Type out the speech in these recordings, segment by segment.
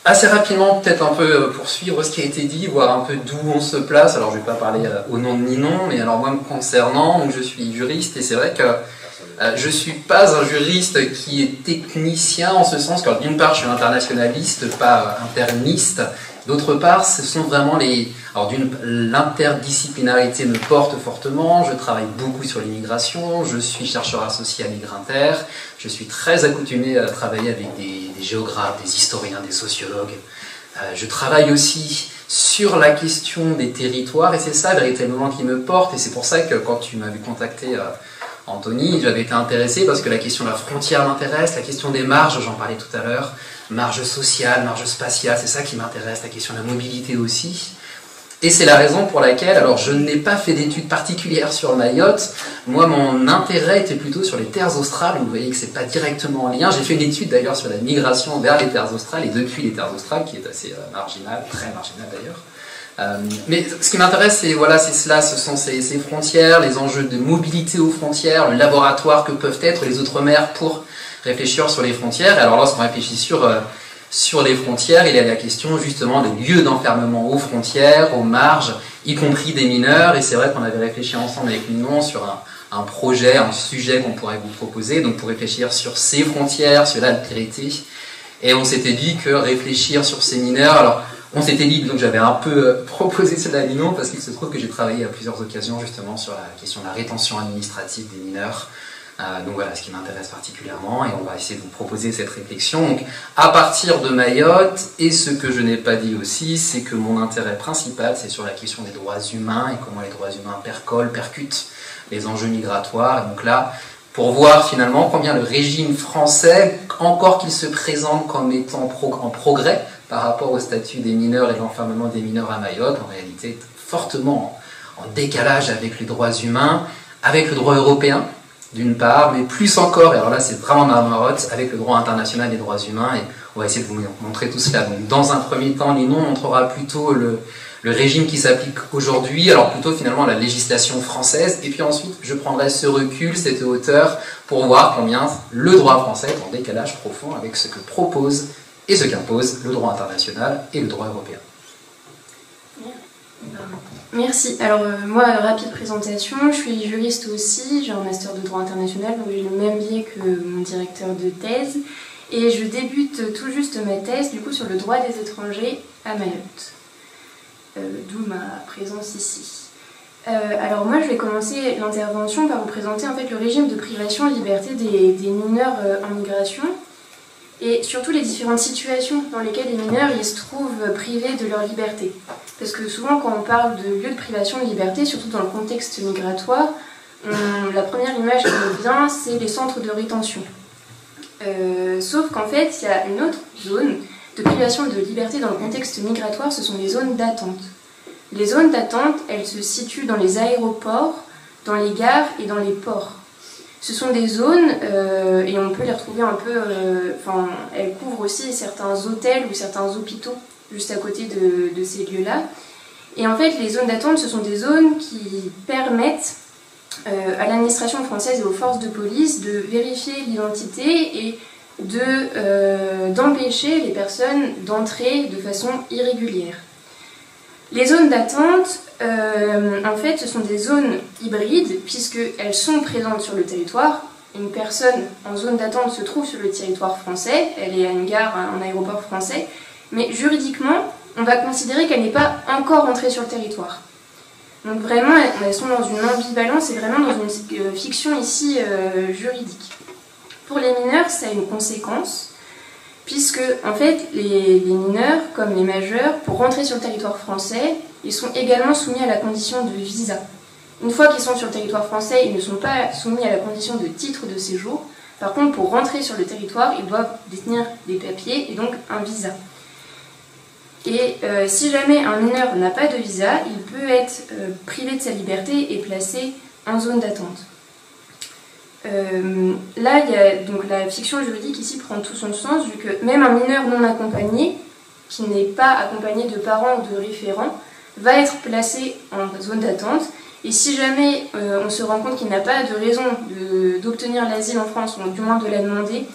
Assez rapidement, peut-être un peu poursuivre ce qui a été dit, voir un peu d'où on se place. Alors je ne vais pas parler au nom de Ninon, mais alors moi me concernant, donc, je suis juriste et c'est vrai que je ne suis pas un juriste qui est technicien en ce sens que d'une part je suis internationaliste, pas interniste, d'autre part ce sont vraiment les... Alors l'interdisciplinarité me porte fortement, je travaille beaucoup sur l'immigration, je suis chercheur associé à Migrinter, je suis très accoutumé à travailler avec des géographes, des historiens, des sociologues. Je travaille aussi sur la question des territoires et c'est ça véritablement qui me porte et c'est pour ça que quand tu m'avais contacté Anthony, j'avais été intéressé parce que la question de la frontière m'intéresse, la question des marges, j'en parlais tout à l'heure, marge sociale, marge spatiale, c'est ça qui m'intéresse, la question de la mobilité aussi. Et c'est la raison pour laquelle, alors je n'ai pas fait d'études particulières sur Mayotte, moi mon intérêt était plutôt sur les terres australes, vous voyez que c'est pas directement en lien, j'ai fait une étude d'ailleurs sur la migration vers les terres australes et depuis les terres australes, qui est assez marginale, très marginale d'ailleurs. Mais ce qui m'intéresse, c'est voilà, c'est cela, ce sont ces frontières, les enjeux de mobilité aux frontières, le laboratoire que peuvent être les Outre-mer pour réfléchir sur les frontières. Et alors lorsqu'on réfléchit sur les frontières, il y a la question justement des lieux d'enfermement aux frontières, aux marges, y compris des mineurs. Et c'est vrai qu'on avait réfléchi ensemble avec Ninon sur un projet, un sujet qu'on pourrait vous proposer, donc pour réfléchir sur ces frontières, sur l'altérité. Et on s'était dit que réfléchir sur ces mineurs, alors on s'était dit, donc j'avais un peu proposé cela à Ninon, parce qu'il se trouve que j'ai travaillé à plusieurs occasions justement sur la question de la rétention administrative des mineurs. Donc voilà, ce qui m'intéresse particulièrement, et on va essayer de vous proposer cette réflexion. Donc, à partir de Mayotte, et ce que je n'ai pas dit aussi, c'est que mon intérêt principal, c'est sur la question des droits humains, et comment les droits humains percutent les enjeux migratoires. Et donc là, pour voir finalement combien le régime français, encore qu'il se présente comme étant en progrès par rapport au statut des mineurs et l'enfermement des mineurs à Mayotte, en réalité est fortement en décalage avec les droits humains, avec le droit européen, d'une part, mais plus encore, et alors là c'est vraiment ma marotte, avec le droit international des droits humains, et on va essayer de vous montrer tout cela. Donc, dans un premier temps, Ninon montrera plutôt le régime qui s'applique aujourd'hui, alors plutôt finalement la législation française, et puis ensuite je prendrai ce recul, cette hauteur, pour voir combien le droit français est en décalage profond avec ce que propose et ce qu'impose le droit international et le droit européen. Merci. Alors moi, rapide présentation, je suis juriste aussi, j'ai un master de droit international, donc j'ai le même biais que mon directeur de thèse, et je débute tout juste ma thèse du coup sur le droit des étrangers à Mayotte, d'où ma présence ici. Alors moi, je vais commencer l'intervention par vous présenter en fait le régime de privation de liberté des mineurs en migration, et surtout les différentes situations dans lesquelles les mineurs ils se trouvent privés de leur liberté. Parce que souvent quand on parle de lieux de privation de liberté, surtout dans le contexte migratoire, la première image qui nous vient, c'est les centres de rétention. Sauf qu'en fait, il y a une autre zone de privation de liberté dans le contexte migratoire, ce sont les zones d'attente. Les zones d'attente, elles se situent dans les aéroports, dans les gares et dans les ports. Ce sont des zones, et on peut les retrouver un peu, elles couvrent aussi certains hôtels ou certains hôpitaux juste à côté de ces lieux-là. Et en fait, les zones d'attente, ce sont des zones qui permettent à l'administration française et aux forces de police de vérifier l'identité et d'empêcher les personnes d'entrer de façon irrégulière. Les zones d'attente, en fait, ce sont des zones hybrides puisqu'elles sont présentes sur le territoire. Une personne en zone d'attente se trouve sur le territoire français, elle est à une gare, un aéroport français, mais juridiquement, on va considérer qu'elle n'est pas encore entrée sur le territoire. Donc vraiment, elles sont dans une ambivalence et vraiment dans une fiction ici juridique. Pour les mineurs, ça a une conséquence, puisque en fait, les mineurs, comme les majeurs, pour rentrer sur le territoire français, ils sont également soumis à la condition de visa. Une fois qu'ils sont sur le territoire français, ils ne sont pas soumis à la condition de titre de séjour. Par contre, pour rentrer sur le territoire, ils doivent détenir des papiers et donc un visa. Et si jamais un mineur n'a pas de visa, il peut être privé de sa liberté et placé en zone d'attente. Là, donc la fiction juridique ici prend tout son sens, vu que même un mineur non accompagné, qui n'est pas accompagné de parents ou de référents, va être placé en zone d'attente. Et si jamais on se rend compte qu'il n'a pas de raison d'obtenir l'asile en France, ou du moins de la demander,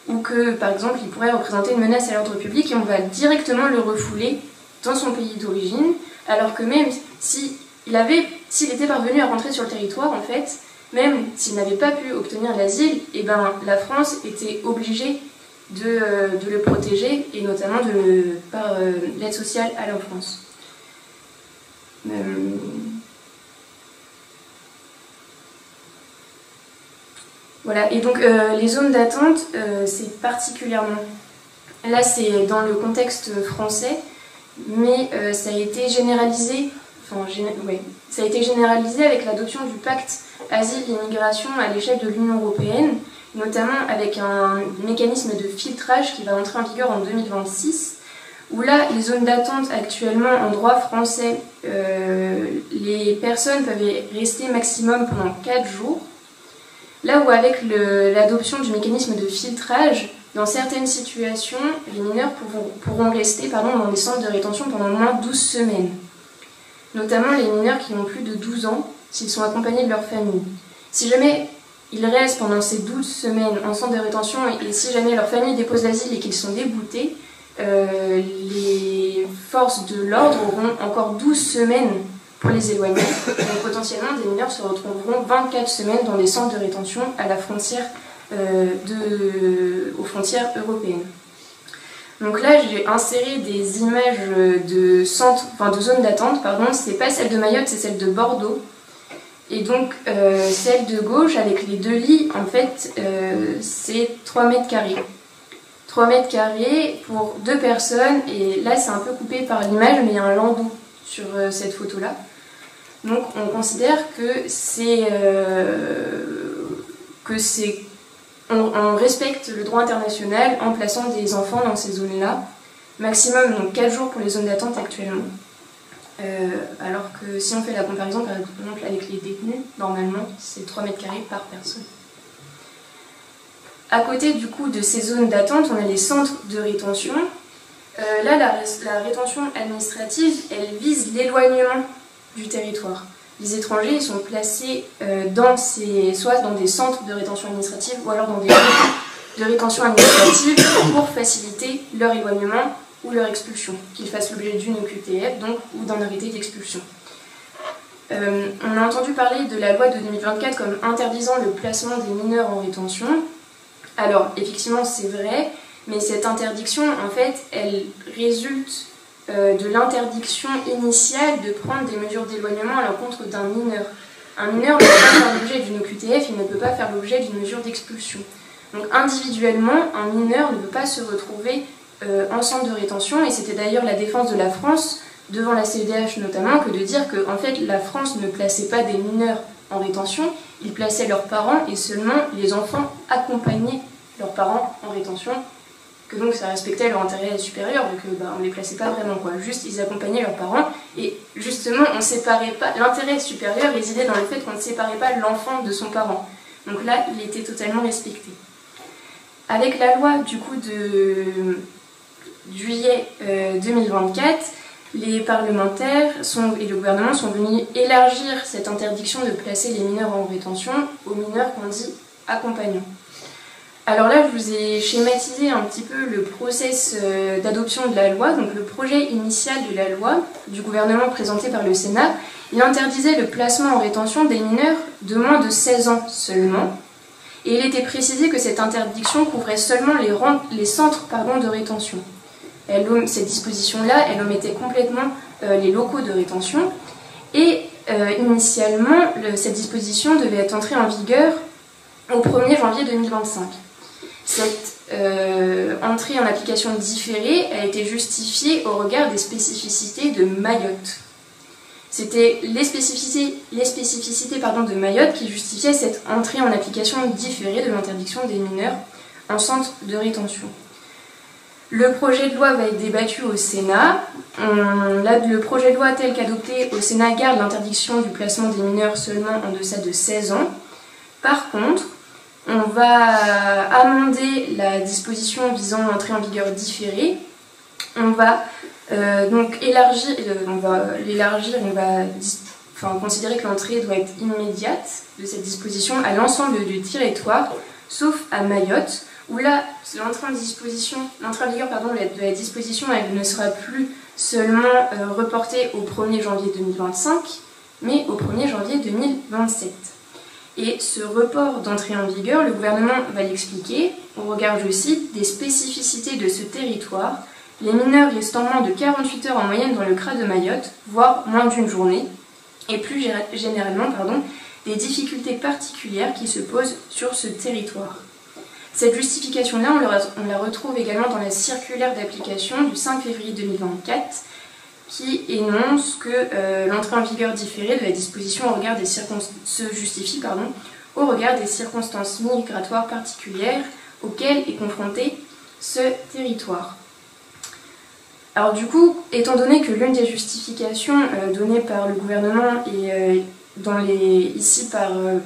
ou que, par exemple, il pourrait représenter une menace à l'ordre public et on va directement le refouler dans son pays d'origine, alors que même s'il était parvenu à rentrer sur le territoire, en fait, même s'il n'avait pas pu obtenir l'asile, eh ben, la France était obligée de le protéger, et notamment par l'aide sociale à l'enfance. Voilà, et donc les zones d'attente, c'est particulièrement... Là, c'est dans le contexte français, mais ça a été généralisé, ça a été généralisé avec l'adoption du pacte Asile-Immigration à l'échelle de l'Union européenne, notamment avec un mécanisme de filtrage qui va entrer en vigueur en 2026, où là, les zones d'attente actuellement en droit français, les personnes peuvent rester maximum pendant 4 jours, là où avec l'adoption du mécanisme de filtrage, dans certaines situations, les mineurs pourront rester dans des centres de rétention pendant au moins 12 semaines, notamment les mineurs qui ont plus de 12 ans, s'ils sont accompagnés de leur famille. Si jamais ils restent pendant ces 12 semaines en centre de rétention et si jamais leur famille dépose l'asile et qu'ils sont déboutés, les forces de l'ordre auront encore 12 semaines pour les éloigner. Donc potentiellement, des mineurs se retrouveront 24 semaines dans des centres de rétention à la frontière, aux frontières européennes. Donc là, j'ai inséré des images de zones d'attente, c'est pas celle de Mayotte, c'est celle de Bordeaux. Et donc, celle de gauche, avec les 2 lits, en fait, c'est 3 mètres carrés. 3 mètres carrés pour 2 personnes, et là, c'est un peu coupé par l'image, mais il y a un landau sur cette photo-là. Donc, on considère que on respecte le droit international en plaçant des enfants dans ces zones-là. Maximum, donc 4 jours pour les zones d'attente actuellement. Alors que si on fait la comparaison par exemple avec les détenus, normalement c'est 3 mètres carrés par personne. À côté du coup de ces zones d'attente, on a les centres de rétention. Là, la rétention administrative, elle vise l'éloignement du territoire. Les étrangers ils sont placés soit dans des centres de rétention administrative ou alors dans des lieux de rétention administrative pour faciliter leur éloignement ou leur expulsion, qu'ils fassent l'objet d'une OQTF donc, ou d'un arrêté d'expulsion. On a entendu parler de la loi de 2024 comme interdisant le placement des mineurs en rétention. Alors, effectivement, c'est vrai, mais cette interdiction, en fait, elle résulte de l'interdiction initiale de prendre des mesures d'éloignement à l'encontre d'un mineur. Un mineur ne peut pas faire l'objet d'une OQTF, il ne peut pas faire l'objet d'une mesure d'expulsion. Donc, individuellement, un mineur ne peut pas se retrouver en centre de rétention, et c'était d'ailleurs la défense de la France devant la CEDH notamment que de dire que en fait la France ne plaçait pas des mineurs en rétention, ils plaçaient leurs parents et seulement les enfants accompagnaient leurs parents en rétention, que donc ça respectait leur intérêt supérieur vu que on les plaçait pas vraiment quoi, juste ils accompagnaient leurs parents et justement on séparait pas, l'intérêt supérieur résidait dans le fait qu'on ne séparait pas l'enfant de son parent, donc là il était totalement respecté. Avec la loi du coup de juillet 2024, les parlementaires et le gouvernement sont venus élargir cette interdiction de placer les mineurs en rétention aux mineurs qu'on dit accompagnants. Alors là, je vous ai schématisé un petit peu le process d'adoption de la loi. Donc le projet initial de la loi du gouvernement présenté par le Sénat, il interdisait le placement en rétention des mineurs de moins de 16 ans seulement. Et il était précisé que cette interdiction couvrait seulement les centres de rétention. Cette disposition-là, elle omettait complètement les locaux de rétention. Et initialement, cette disposition devait être entrée en vigueur au 1er janvier 2025. Cette entrée en application différée a été justifiée au regard des spécificités de Mayotte. C'était les spécificités de Mayotte qui justifiaient cette entrée en application différée de l'interdiction des mineurs en centre de rétention. Le projet de loi va être débattu au Sénat. Le projet de loi tel qu'adopté au Sénat garde l'interdiction du placement des mineurs seulement en deçà de 16 ans. Par contre, on va amender la disposition visant l'entrée en vigueur différée. On va donc considérer que l'entrée doit être immédiate de cette disposition à l'ensemble du territoire, sauf à Mayotte, où là, l'entrée en vigueur de la disposition, elle ne sera plus seulement reportée au 1er janvier 2025, mais au 1er janvier 2027. Et ce report d'entrée en vigueur, le gouvernement va l'expliquer au regard, je cite, des spécificités de ce territoire, les mineurs restant moins de 48 heures en moyenne dans le CRA de Mayotte, voire moins d'une journée, et plus généralement, des difficultés particulières qui se posent sur ce territoire. Cette justification-là, on la retrouve également dans la circulaire d'application du 5 février 2024, qui énonce que l'entrée en vigueur différée de la disposition se justifie au regard des circonstances migratoires particulières auxquelles est confronté ce territoire. Alors du coup, étant donné que l'une des justifications données par le gouvernement et ici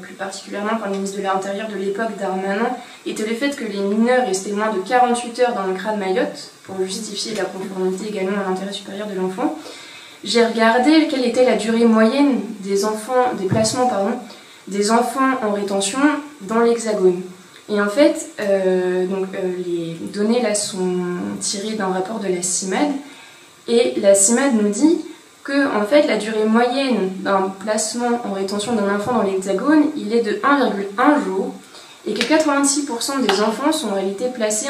plus particulièrement par le ministre de l'Intérieur de l'époque, Darmanin, était le fait que les mineurs restaient moins de 48 heures dans le CRA de Mayotte, pour justifier la conformité également à l'intérêt supérieur de l'enfant, j'ai regardé quelle était la durée moyenne des placements des enfants en rétention dans l'Hexagone. Et en fait, les données là sont tirées d'un rapport de la CIMAD, et la CIMAD nous dit que en fait, la durée moyenne d'un placement en rétention d'un enfant dans l'Hexagone, il est de 1,1 jour, et que 86% des enfants sont en réalité placés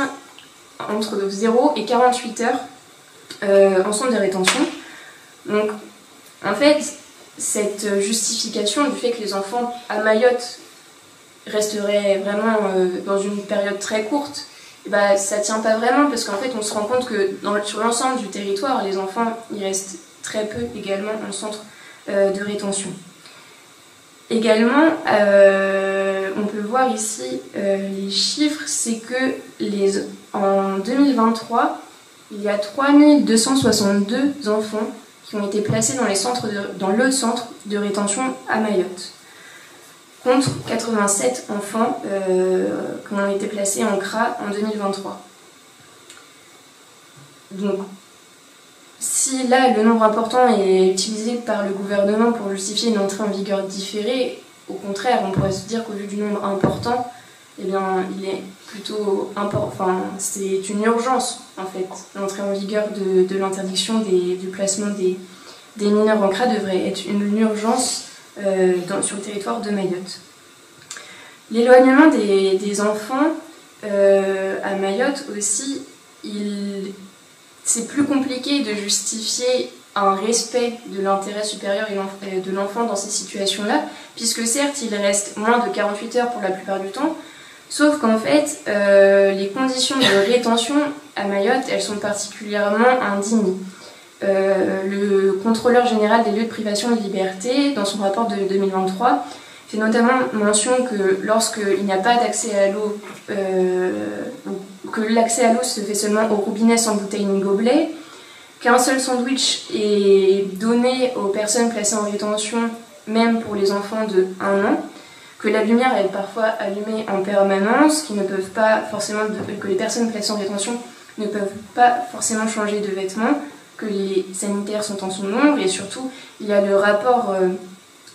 entre 0 et 48 heures en centre de rétention. Donc, en fait, cette justification du fait que les enfants à Mayotte resteraient vraiment dans une période très courte, ça tient pas vraiment, parce qu'en fait, on se rend compte que sur l'ensemble du territoire, les enfants, ils restent très peu également en centre de rétention. Également, on peut voir ici les chiffres, c'est que en 2023, il y a 3262 enfants qui ont été placés dans le centre de rétention à Mayotte, contre 87 enfants qui ont été placés en CRA en 2023. Donc, si là le nombre important est utilisé par le gouvernement pour justifier une entrée en vigueur différée, au contraire, on pourrait se dire qu'au vu du nombre important, eh bien, il est plutôt c'est une urgence en fait. L'entrée en vigueur de l'interdiction du placement des mineurs en CRA devrait être une urgence sur le territoire de Mayotte. L'éloignement des enfants à Mayotte aussi, c'est plus compliqué de justifier un respect de l'intérêt supérieur de l'enfant dans ces situations-là, puisque certes, il reste moins de 48 heures pour la plupart du temps, sauf qu'en fait, les conditions de rétention à Mayotte, elles sont particulièrement indignes. Le contrôleur général des lieux de privation de liberté, dans son rapport de 2023, fait notamment mention que lorsqu'il n'y a pas d'accès à l'eau, que l'accès à l'eau se fait seulement au robinet sans bouteille ni gobelet, qu'un seul sandwich est donné aux personnes placées en rétention, même pour les enfants de 1 an, que la lumière est parfois allumée en permanence, que les personnes placées en rétention ne peuvent pas forcément changer de vêtements, que les sanitaires sont en son nombre, et surtout, il y a le rapport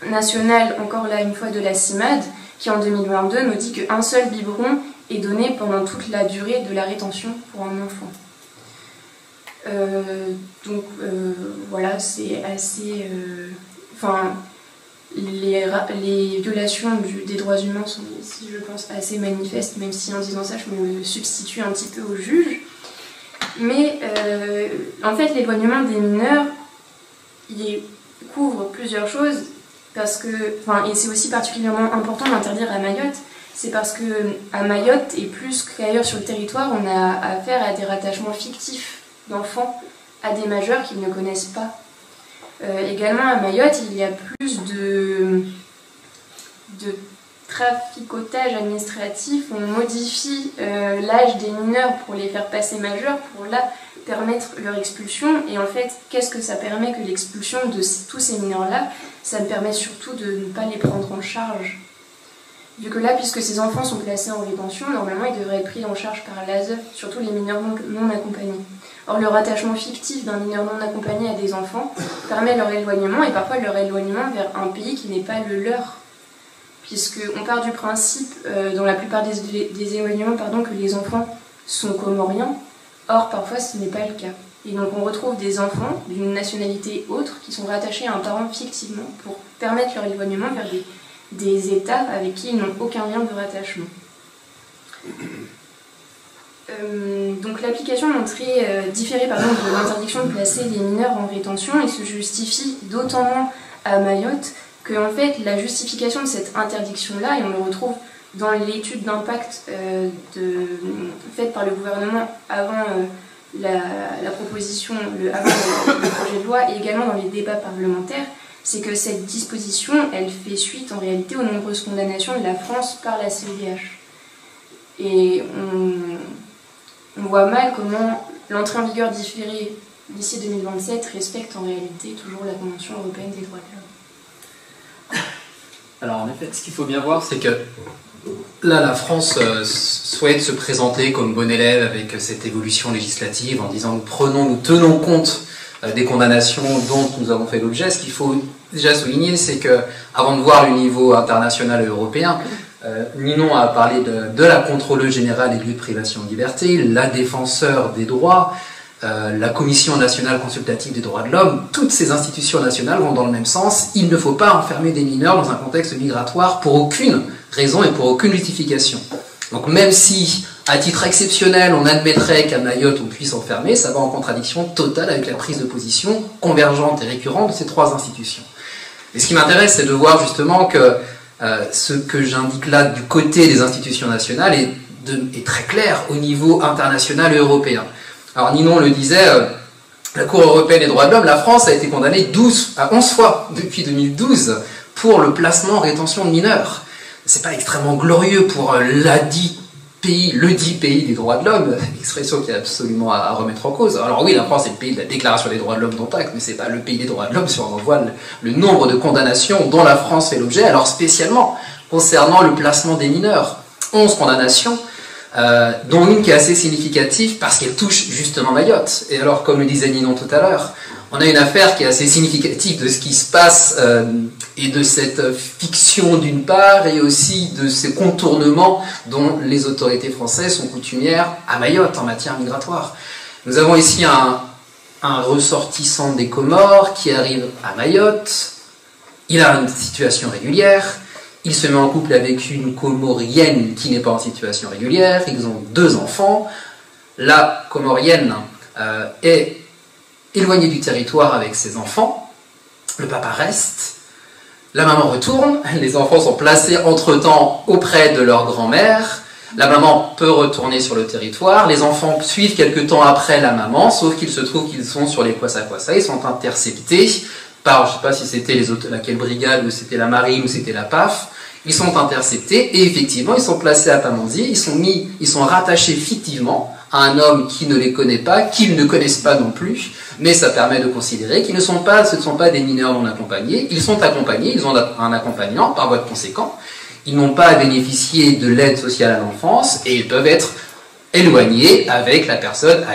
national, encore là une fois de la CIMAD, qui en 2022 nous dit qu'un seul biberon est donné pendant toute la durée de la rétention pour un enfant. Voilà, c'est assez... les violations des droits humains sont ici, je pense, assez manifestes, même si en disant ça, je me substitue un petit peu au juge. Mais en fait, l'éloignement des mineurs, il couvre plusieurs choses, et c'est aussi particulièrement important d'interdire à Mayotte, c'est parce qu'à Mayotte, et plus qu'ailleurs sur le territoire, on a affaire à des rattachements fictifs d'enfants à des majeurs qu'ils ne connaissent pas. Également à Mayotte, il y a plus de traficotage administratif. On modifie l'âge des mineurs pour les faire passer majeurs, pour là permettre leur expulsion. Et en fait, qu'est-ce que ça permet que l'expulsion de tous ces mineurs-là? Ça me permet surtout de ne pas les prendre en charge. Vu que là, puisque ces enfants sont placés en rétention, normalement ils devraient être pris en charge par l'ASE, surtout les mineurs non accompagnés. Or, le rattachement fictif d'un mineur non accompagné à des enfants permet leur éloignement, et parfois leur éloignement vers un pays qui n'est pas le leur. puisqu'on part du principe, dans la plupart des éloignements, que les enfants sont comoriens. Or, parfois, ce n'est pas le cas. Et donc, on retrouve des enfants d'une nationalité autre qui sont rattachés à un parent fictivement pour permettre leur éloignement vers des États avec qui ils n'ont aucun lien de rattachement. Donc l'application différée de l'interdiction de placer les mineurs en rétention et se justifie d'autant moins à Mayotte que en fait, la justification de cette interdiction-là, et on le retrouve dans l'étude d'impact faite par le gouvernement avant la proposition, avant le projet de loi, et également dans les débats parlementaires, c'est que cette disposition, elle fait suite en réalité aux nombreuses condamnations de la France par la CEDH. Et on voit mal comment l'entrée en vigueur différée d'ici 2027 respecte en réalité toujours la Convention européenne des droits de l'homme. Alors en effet, ce qu'il faut bien voir, c'est que là, la France souhaite se présenter comme bon élève avec cette évolution législative en disant nous tenons compte des condamnations dont nous avons fait l'objet. Ce qu'il faut déjà souligner, c'est que avant de voir le niveau international et européen, Ninon a parlé de la contrôleuse générale et lieu de privation de liberté, la défenseur des droits, la Commission nationale consultative des droits de l'homme. Toutes ces institutions nationales vont dans le même sens. Il ne faut pas enfermer des mineurs dans un contexte migratoire pour aucune raison et pour aucune justification. Donc même si, à titre exceptionnel, on admettrait qu'à Mayotte on puisse enfermer, ça va en contradiction totale avec la prise de position convergente et récurrente de ces trois institutions. Et ce qui m'intéresse, c'est de voir justement que ce que j'indique là du côté des institutions nationales est très clair au niveau international et européen. Alors Ninon le disait, la Cour européenne des droits de l'homme, la France a été condamnée 11 fois depuis 2012 pour le placement en rétention de mineurs. C'est pas extrêmement glorieux pour le dit pays des droits de l'homme, expression qui est absolument à remettre en cause. Alors oui, la France est le pays de la Déclaration des droits de l'homme dont acte, mais c'est pas le pays des droits de l'homme si on en voit le nombre de condamnations dont la France fait l'objet, alors spécialement concernant le placement des mineurs. 11 condamnations, dont une qui est assez significative parce qu'elle touche justement Mayotte. Et alors, comme le disait Ninon tout à l'heure, on a une affaire qui est assez significative de ce qui se passe et de cette fiction d'une part et aussi de ces contournements dont les autorités françaises sont coutumières à Mayotte en matière migratoire. Nous avons ici un ressortissant des Comores qui arrive à Mayotte, il a une situation régulière, il se met en couple avec une Comorienne qui n'est pas en situation régulière, ils ont 2 enfants, la Comorienne est éloignée du territoire avec ses enfants, le papa reste, la maman retourne, les enfants sont placés entre-temps auprès de leur grand-mère, la maman peut retourner sur le territoire, les enfants suivent quelque temps après la maman, sauf qu'il se trouve qu'ils sont sur les Kwassa-Kwassa, ils sont interceptés par, je ne sais pas si c'était laquelle brigade, ou c'était la marine, ou c'était la PAF, ils sont interceptés, et effectivement, ils sont placés à Pamandzi, ils sont rattachés fictivement à un homme qui ne les connaît pas, qu'ils ne connaissent pas non plus, mais ça permet de considérer qu'ils ce ne sont pas des mineurs non accompagnés, ils sont accompagnés, ils ont un accompagnant, par voie de conséquent, ils n'ont pas à bénéficier de l'aide sociale à l'enfance, et ils peuvent être éloignés avec la personne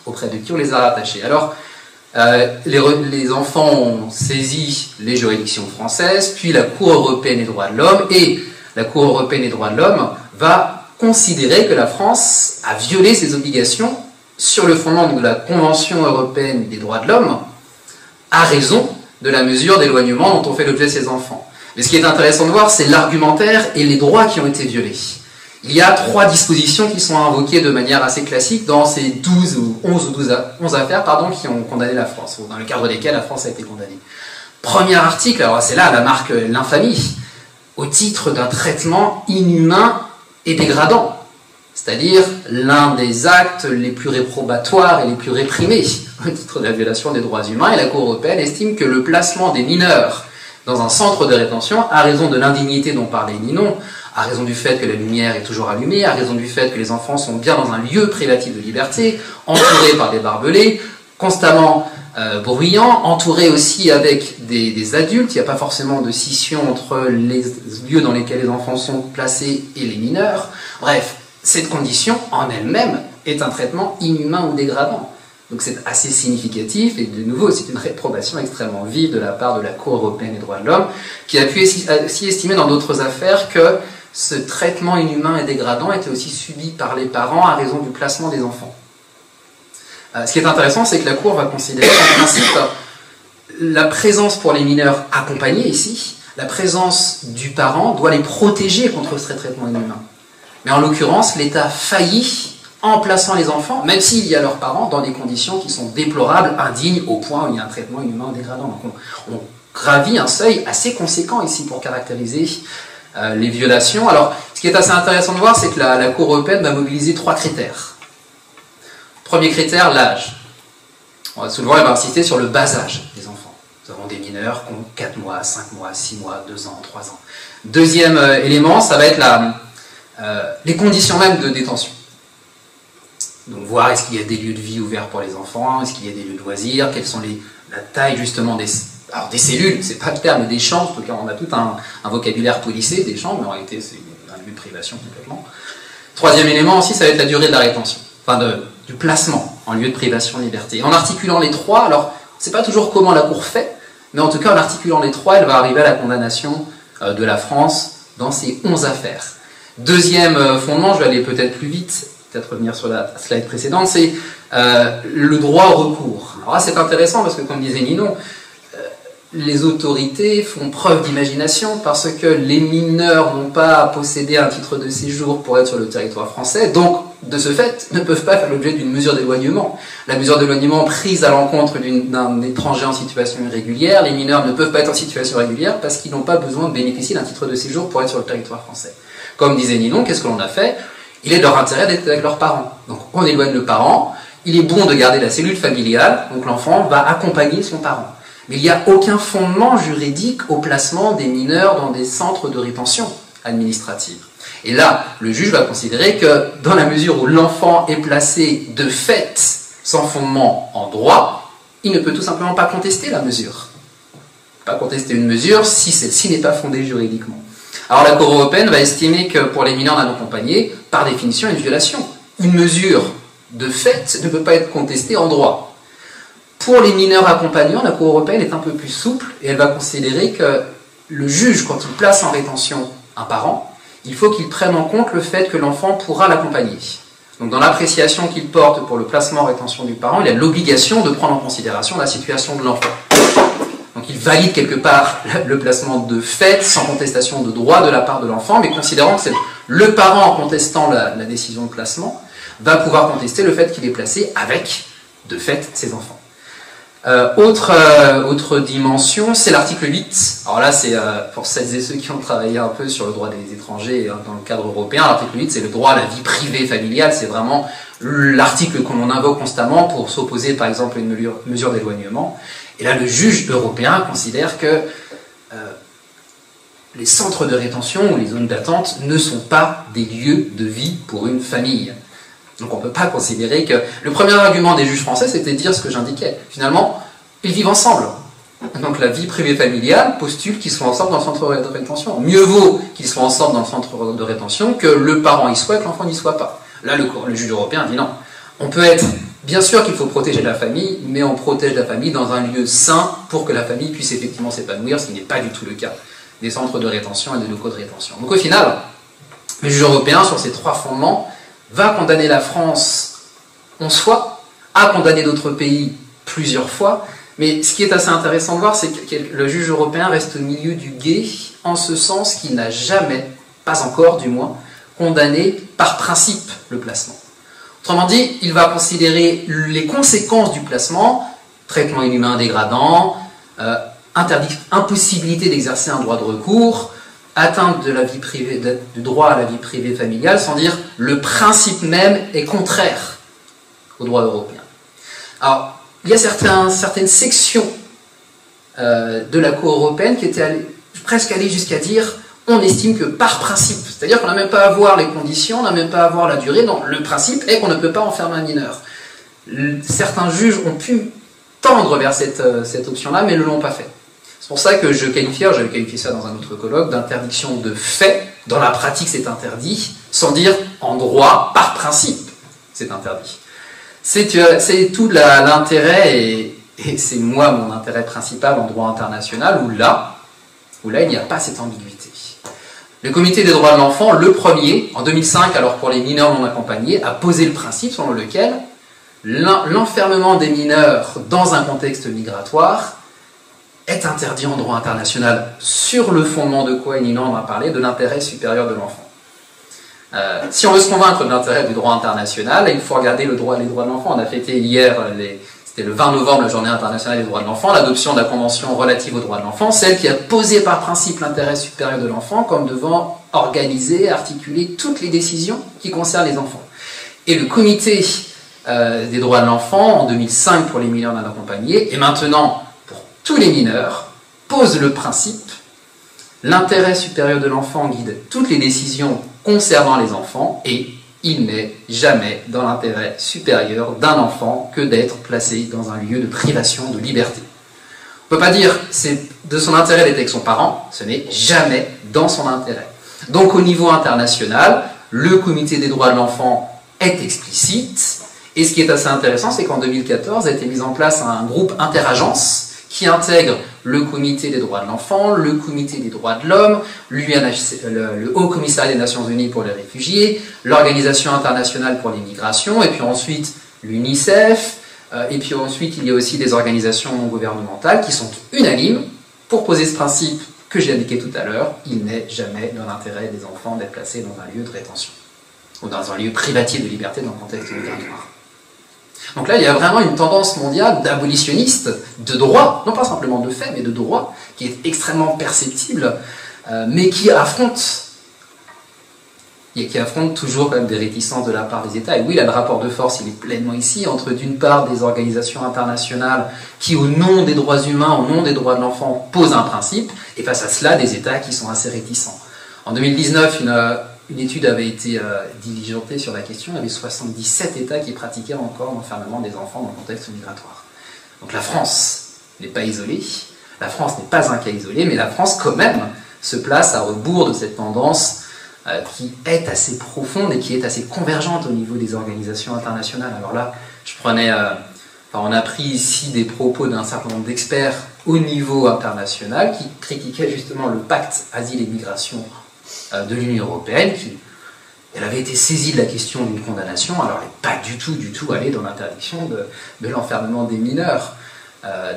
auprès de qui on les a rattachés. Alors, les enfants ont saisi les juridictions françaises, puis la Cour européenne des droits de l'homme, et la Cour européenne des droits de l'homme va considérer que la France a violé ses obligations sur le fondement de la Convention européenne des droits de l'homme, à raison de la mesure d'éloignement dont ont fait l'objet ces enfants. Mais ce qui est intéressant de voir, c'est l'argumentaire et les droits qui ont été violés. Il y a 3 dispositions qui sont invoquées de manière assez classique dans ces 11 affaires qui ont condamné la France, ou dans le cadre desquelles la France a été condamnée. Premier article, alors c'est là la marque l'infamie, au titre d'un traitement inhumain et dégradant, c'est-à-dire l'un des actes les plus réprobatoires et les plus réprimés au titre de la violation des droits humains, et la Cour européenne estime que le placement des mineurs dans un centre de rétention, à raison de l'indignité dont parlait Ninon, à raison du fait que la lumière est toujours allumée, à raison du fait que les enfants sont bien dans un lieu privatif de liberté, entourés par des barbelés, constamment bruyants, entourés aussi avec des adultes, il n'y a pas forcément de scission entre les lieux dans lesquels les enfants sont placés et les mineurs. Bref, cette condition en elle-même est un traitement inhumain ou dégradant. Donc c'est assez significatif, et de nouveau, c'est une réprobation extrêmement vive de la part de la Cour européenne des droits de l'homme, qui a pu aussi estimer dans d'autres affaires que ce traitement inhumain et dégradant était aussi subi par les parents à raison du placement des enfants. Ce qui est intéressant, c'est que la Cour va considérer qu'en principe, la présence pour les mineurs accompagnés ici, la présence du parent doit les protéger contre ce traitement inhumain. Mais en l'occurrence, l'État faillit en plaçant les enfants, même s'il y a leurs parents, dans des conditions qui sont déplorables, indignes, au point où il y a un traitement inhumain ou dégradant. Donc on gravit un seuil assez conséquent ici pour caractériser les violations. Alors, ce qui est assez intéressant de voir, c'est que la Cour européenne va mobiliser 3 critères. Premier critère, l'âge. Souvent, elle va insister sur le bas âge des enfants. Nous avons des mineurs qui ont 4 mois, 5 mois, 6 mois, 2 ans, 3 ans. Deuxième élément, ça va être les conditions même de détention. Donc voir est-ce qu'il y a des lieux de vie ouverts pour les enfants, est-ce qu'il y a des lieux de loisirs, quelles sont la taille justement des cellules, c'est pas le terme, des chambres, en tout cas on a tout un vocabulaire policé, des chambres, mais en réalité c'est un lieu de privation complètement. Troisième élément aussi, ça va être la durée de la rétention, enfin du placement en lieu de privation de liberté. Et en articulant les 3, alors on ne sait pas toujours comment la Cour fait, mais en tout cas en articulant les 3, elle va arriver à la condamnation de la France dans ces 11 affaires. Deuxième fondement, je vais aller peut-être plus vite, peut-être revenir sur la slide précédente, c'est le droit au recours. Alors là, c'est intéressant parce que, comme disait Ninon, les autorités font preuve d'imagination parce que les mineurs n'ont pas possédé un titre de séjour pour être sur le territoire français, donc, de ce fait, ne peuvent pas faire l'objet d'une mesure d'éloignement. La mesure d'éloignement prise à l'encontre d'un étranger en situation irrégulière, les mineurs ne peuvent pas être en situation régulière parce qu'ils n'ont pas besoin de bénéficier d'un titre de séjour pour être sur le territoire français. Comme disait Ninon, qu'est-ce que l'on a fait ? Il est de leur intérêt d'être avec leurs parents. Donc on éloigne le parent, il est bon de garder la cellule familiale, donc l'enfant va accompagner son parent. Mais il n'y a aucun fondement juridique au placement des mineurs dans des centres de rétention administrative. Et là, le juge va considérer que dans la mesure où l'enfant est placé de fait sans fondement en droit, il ne peut tout simplement pas contester la mesure. Pas contester une mesure si celle-ci n'est pas fondée juridiquement. Alors la Cour européenne va estimer que pour les mineurs non accompagnés, par définition, une violation. Une mesure de fait ne peut pas être contestée en droit. Pour les mineurs accompagnants, la Cour européenne est un peu plus souple et elle va considérer que le juge, quand il place en rétention un parent, il faut qu'il prenne en compte le fait que l'enfant pourra l'accompagner. Donc dans l'appréciation qu'il porte pour le placement en rétention du parent, il a l'obligation de prendre en considération la situation de l'enfant. Donc il valide quelque part le placement de fait, sans contestation de droit de la part de l'enfant, mais considérant que c'est le parent, en contestant la décision de placement, va pouvoir contester le fait qu'il est placé avec, de fait, ses enfants. Autre dimension, c'est l'article 8. Alors là, c'est pour celles et ceux qui ont travaillé un peu sur le droit des étrangers dans le cadre européen, l'article 8, c'est le droit à la vie privée familiale, c'est vraiment l'article que l'on invoque constamment pour s'opposer, par exemple, à une mesure d'éloignement. Et là, le juge européen considère que les centres de rétention ou les zones d'attente ne sont pas des lieux de vie pour une famille. Donc on ne peut pas considérer que... Le premier argument des juges français, c'était de dire ce que j'indiquais. Finalement, ils vivent ensemble. Donc la vie privée familiale postule qu'ils soient ensemble dans le centre de rétention. Mieux vaut qu'ils soient ensemble dans le centre de rétention que le parent y soit et que l'enfant n'y soit pas. Là, le juge européen dit non. On peut être... Bien sûr qu'il faut protéger la famille, mais on protège la famille dans un lieu sain pour que la famille puisse effectivement s'épanouir, ce qui n'est pas du tout le cas des centres de rétention et des locaux de rétention. Donc au final, le juge européen, sur ces 3 fondements, va condamner la France 11 fois, a condamné d'autres pays plusieurs fois, mais ce qui est assez intéressant de voir, c'est que le juge européen reste au milieu du gué, en ce sens qu'il n'a jamais, pas encore du moins, condamné par principe le placement. Autrement dit, il va considérer les conséquences du placement, traitement inhumain dégradant, impossibilité d'exercer un droit de recours, atteinte de la vie privée, du droit à la vie privée familiale, sans dire le principe même est contraire au droit européen. Alors, il y a certaines sections de la Cour européenne qui étaient presque allées jusqu'à dire on estime que par principe, c'est-à-dire qu'on n'a même pas à voir les conditions, on n'a même pas à voir la durée, non, le principe est qu'on ne peut pas enfermer un mineur. Certains juges ont pu tendre vers cette option-là, mais ne l'ont pas fait. C'est pour ça que j'avais qualifié ça dans un autre colloque, d'interdiction de fait. Dans la pratique, c'est interdit, sans dire en droit, par principe, c'est interdit. C'est tout l'intérêt, et c'est moi mon intérêt principal en droit international, où là il n'y a pas cette ambiguïté. Le Comité des droits de l'enfant, le premier, en 2005, alors pour les mineurs non accompagnés, a posé le principe selon lequel l'enfermement des mineurs dans un contexte migratoire est interdit en droit international, sur le fondement de quoi Nina en a parlé, de l'intérêt supérieur de l'enfant. Si on veut se convaincre de l'intérêt du droit international, il faut regarder les droits de l'enfant. On a fêté hier, c'était le 20 novembre, la journée internationale des droits de l'enfant, l'adoption de la Convention relative aux droits de l'enfant, celle qui a posé par principe l'intérêt supérieur de l'enfant comme devant organiser, articuler toutes les décisions qui concernent les enfants. Et le Comité des droits de l'enfant, en 2005 pour les mineurs non accompagnés, et maintenant pour tous les mineurs, pose le principe: l'intérêt supérieur de l'enfant guide toutes les décisions concernant les enfants, et il n'est jamais dans l'intérêt supérieur d'un enfant que d'être placé dans un lieu de privation de liberté. On ne peut pas dire c'est de son intérêt d'être avec son parent, ce n'est jamais dans son intérêt. Donc au niveau international, le Comité des droits de l'enfant est explicite, et ce qui est assez intéressant, c'est qu'en 2014 a été mis en place un groupe interagence qui intègre le Comité des droits de l'enfant, le Comité des droits de l'homme, le Haut Commissariat des Nations Unies pour les réfugiés, l'Organisation internationale pour les migrations, et puis ensuite l'UNICEF, et puis ensuite il y a aussi des organisations non gouvernementales qui sont unanimes pour poser ce principe que j'ai indiqué tout à l'heure: il n'est jamais dans l'intérêt des enfants d'être placés dans un lieu de rétention, ou dans un lieu privatif de liberté dans le contexte migratoire. Donc là, il y a vraiment une tendance mondiale d'abolitionniste de droit, non pas simplement de fait, mais de droit, qui est extrêmement perceptible, mais qui affronte toujours quand même des réticences de la part des États. Et oui, là, le rapport de force, il est pleinement ici, entre d'une part des organisations internationales qui, au nom des droits humains, au nom des droits de l'enfant, posent un principe, et face à cela, des États qui sont assez réticents. En 2019, une étude avait été diligentée sur la question. Il y avait 77 États qui pratiquaient encore l'enfermement des enfants dans le contexte migratoire. Donc la France n'est pas isolée, la France n'est pas un cas isolé, mais la France quand même se place à rebours de cette tendance qui est assez profonde et qui est assez convergente au niveau des organisations internationales. Alors là, on a pris ici des propos d'un certain nombre d'experts au niveau international qui critiquaient justement le pacte Asile et Migration de l'Union européenne, elle avait été saisie de la question d'une condamnation, alors elle n'est pas du tout allée dans l'interdiction de l'enfermement des mineurs.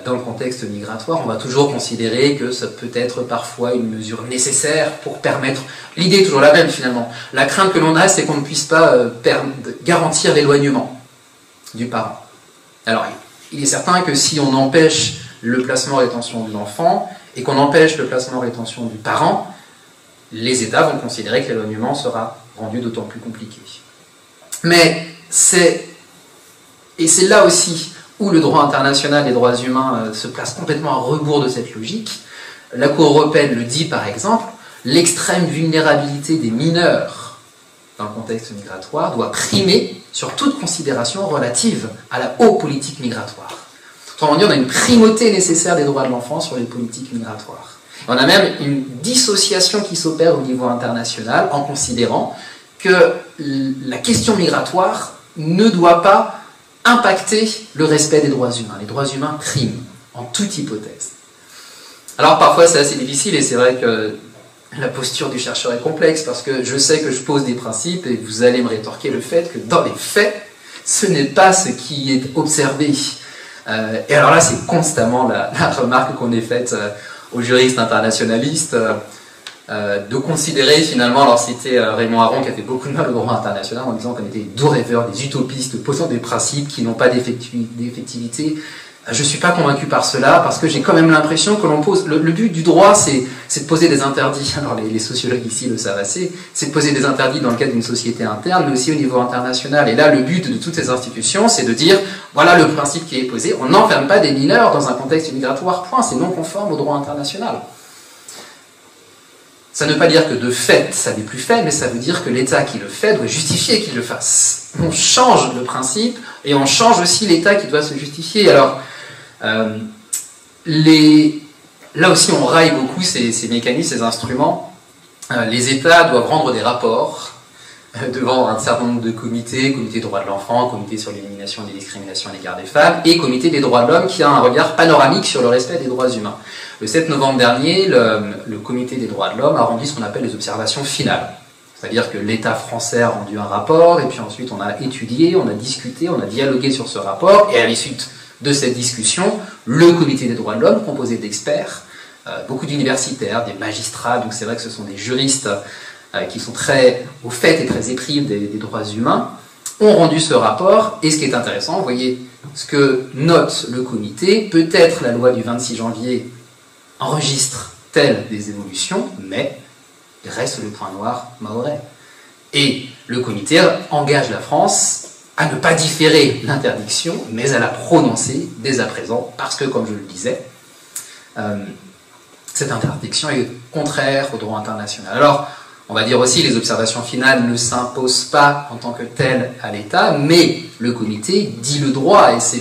Dans le contexte migratoire, on va toujours considérer que ça peut être parfois une mesure nécessaire pour permettre... L'idée est toujours la même finalement. La crainte que l'on a, c'est qu'on ne puisse pas garantir l'éloignement du parent. Alors, il est certain que si on empêche le placement en rétention de l'enfant et qu'on empêche le placement en rétention du parent, les États vont considérer que l'éloignement sera rendu d'autant plus compliqué. Mais c'est là aussi où le droit international des droits humains se place complètement à rebours de cette logique. La Cour européenne le dit par exemple, l'extrême vulnérabilité des mineurs dans le contexte migratoire doit primer sur toute considération relative à la haute politique migratoire. Autrement dit, on a une primauté nécessaire des droits de l'enfant sur les politiques migratoires. On a même une dissociation qui s'opère au niveau international en considérant que la question migratoire ne doit pas impacter le respect des droits humains. Les droits humains priment en toute hypothèse. Alors parfois c'est assez difficile et c'est vrai que la posture du chercheur est complexe parce que je sais que je pose des principes et vous allez me rétorquer le fait que dans les faits, ce n'est pas ce qui est observé. Et alors là c'est constamment la remarque qu'on est faite aux juristes internationalistes, de considérer finalement, alors c'était Raymond Aron qui a fait beaucoup de mal au droit international en disant qu'on était des doux rêveurs, des utopistes, posant des principes qui n'ont pas d'effectivité. Je ne suis pas convaincu par cela, parce que j'ai quand même l'impression que l'on pose... Le but du droit, c'est de poser des interdits. Alors les sociologues ici le savent assez, c'est de poser des interdits dans le cadre d'une société interne, mais aussi au niveau international. Et là, le but de toutes ces institutions, c'est de dire, voilà le principe qui est posé, on n'enferme pas des mineurs dans un contexte migratoire, point, c'est non conforme au droit international. Ça ne veut pas dire que de fait, ça n'est plus fait, mais ça veut dire que l'État qui le fait doit justifier qu'il le fasse. On change le principe, et on change aussi l'État qui doit se justifier. Alors, là aussi, on raille beaucoup ces mécanismes, ces instruments. Les États doivent rendre des rapports devant un certain nombre de comités, comité des droits de l'enfant, comité sur l'élimination des discriminations à l'égard des femmes, et comité des droits de l'homme qui a un regard panoramique sur le respect des droits humains. Le 7 novembre dernier, le comité des droits de l'homme a rendu ce qu'on appelle les observations finales. C'est-à-dire que l'État français a rendu un rapport, et puis ensuite on a étudié, on a discuté, on a dialogué sur ce rapport, et à l'issue de cette discussion, le comité des droits de l'homme, composé d'experts, beaucoup d'universitaires, des magistrats, donc c'est vrai que ce sont des juristes qui sont très au fait et très épris des droits humains, ont rendu ce rapport, et ce qui est intéressant, vous voyez, ce que note le comité, peut-être la loi du 26 janvier enregistre telle des évolutions, mais il reste le point noir mahorais. Et le comité engage la France à ne pas différer l'interdiction, mais à la prononcer dès à présent, parce que, comme je le disais, cette interdiction est contraire au droit international. Alors, on va dire aussi, les observations finales ne s'imposent pas en tant que telles à l'État, mais le comité dit le droit, et ce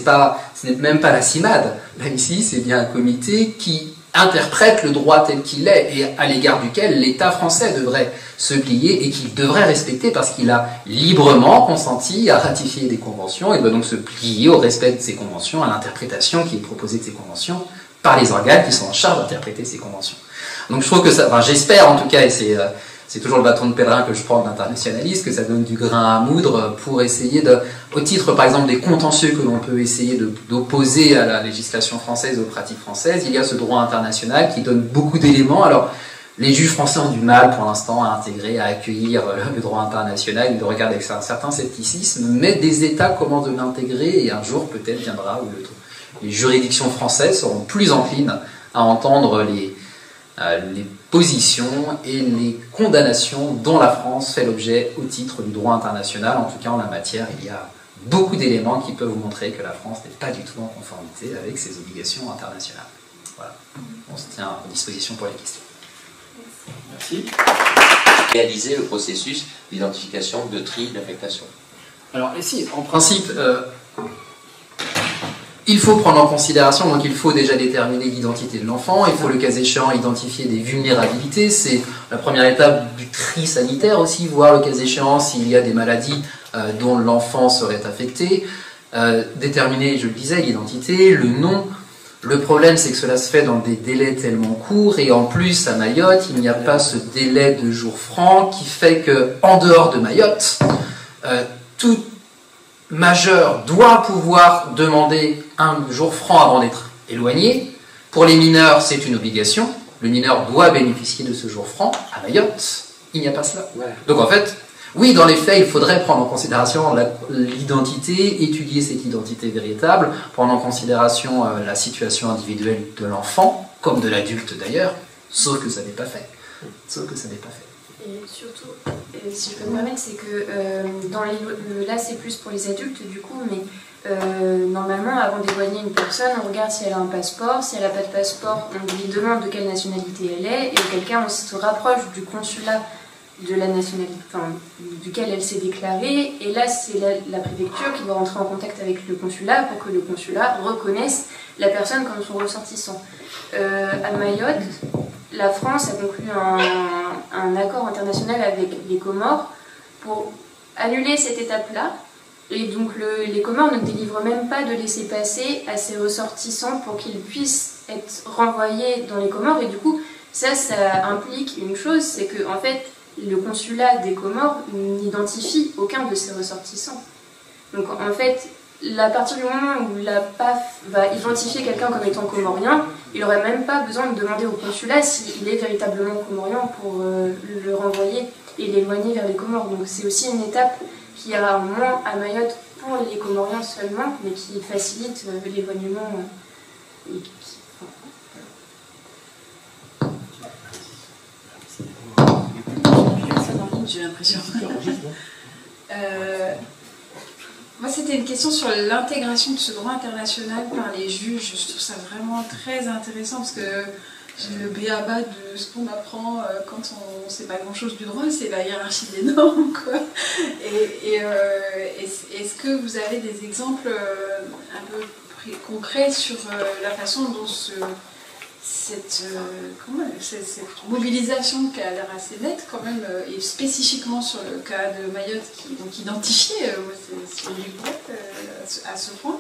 n'est même pas la CIMAD. Là, ici, c'est bien un comité qui interprète le droit tel qu'il est, et à l'égard duquel l'État français devrait se plier, et qu'il devrait respecter, parce qu'il a librement consenti à ratifier des conventions, et doit donc se plier au respect de ces conventions, à l'interprétation qui est proposée de ces conventions, par les organes qui sont en charge d'interpréter ces conventions. Donc je trouve que ça, enfin j'espère en tout cas, et c'est toujours le bâton de pèlerin que je prends de l'internationaliste, que ça donne du grain à moudre pour essayer de, au titre par exemple des contentieux que l'on peut essayer d'opposer à la législation française, aux pratiques françaises, il y a ce droit international qui donne beaucoup d'éléments. Alors les juges français ont du mal pour l'instant à intégrer, à accueillir le droit international, ils le regardent avec un certain scepticisme, mais des États commencent de l'intégrer, et un jour peut-être viendra où les juridictions françaises seront plus enclines à entendre les positions et les condamnations dont la France fait l'objet au titre du droit international. En tout cas, en la matière, il y a beaucoup d'éléments qui peuvent vous montrer que la France n'est pas du tout en conformité avec ses obligations internationales. Voilà. On se tient à disposition pour les questions. Merci. Réaliser le processus d'identification, de tri, d'affectation. Alors ici, en principe, il faut prendre en considération, donc il faut déjà déterminer l'identité de l'enfant, il faut le cas échéant identifier des vulnérabilités, c'est la première étape du tri sanitaire aussi, voir le cas échéant s'il y a des maladies dont l'enfant serait affecté, déterminer, je le disais, l'identité, le nom. Le problème, c'est que cela se fait dans des délais tellement courts, et en plus, à Mayotte, il n'y a pas ce délai de jour franc qui fait que, en dehors de Mayotte, tout majeur doit pouvoir demander un jour franc avant d'être éloigné. Pour les mineurs, c'est une obligation. Le mineur doit bénéficier de ce jour franc. À Mayotte, il n'y a pas cela. Ouais. Donc en fait, oui, dans les faits, il faudrait prendre en considération l'identité, étudier cette identité véritable, prendre en considération la situation individuelle de l'enfant, comme de l'adulte d'ailleurs, sauf que ça n'est pas fait. Sauf que ça n'est pas fait. Et surtout, si je peux me permettre, c'est que là c'est plus pour les adultes du coup, mais normalement avant d'éloigner une personne, on regarde si elle a un passeport, si elle n'a pas de passeport, on lui demande de quelle nationalité elle est, et auquel cas on se rapproche du consulat de la nationalité, enfin, duquel elle s'est déclarée, et là c'est la préfecture qui doit rentrer en contact avec le consulat pour que le consulat reconnaisse la personne comme son ressortissant. À Mayotte, la France a conclu un accord international avec les Comores pour annuler cette étape-là, et donc les Comores ne délivrent même pas de laissez-passer à ses ressortissants pour qu'ils puissent être renvoyés dans les Comores, et du coup ça implique une chose, c'est que en fait le consulat des Comores n'identifie aucun de ses ressortissants. Donc en fait, à partir du moment où la PAF va identifier quelqu'un comme étant comorien, il n'aurait même pas besoin de demander au consulat s'il est véritablement comorien pour le renvoyer et l'éloigner vers les Comores. Donc c'est aussi une étape qui ira moins à Mayotte pour les Comoriens seulement, mais qui facilite l'éloignement. J'ai l'impression. Moi, c'était une question sur l'intégration de ce droit international par les juges. Je trouve ça vraiment très intéressant parce que j'ai le b.a.-ba de ce qu'on apprend quand on ne sait pas grand-chose du droit, c'est la hiérarchie des normes, quoi. Est-ce que vous avez des exemples un peu concrets sur la façon dont cette mobilisation qui a l'air assez nette quand même, et spécifiquement sur le cas de Mayotte, qui est donc identifié, c'est une livrette à ce point,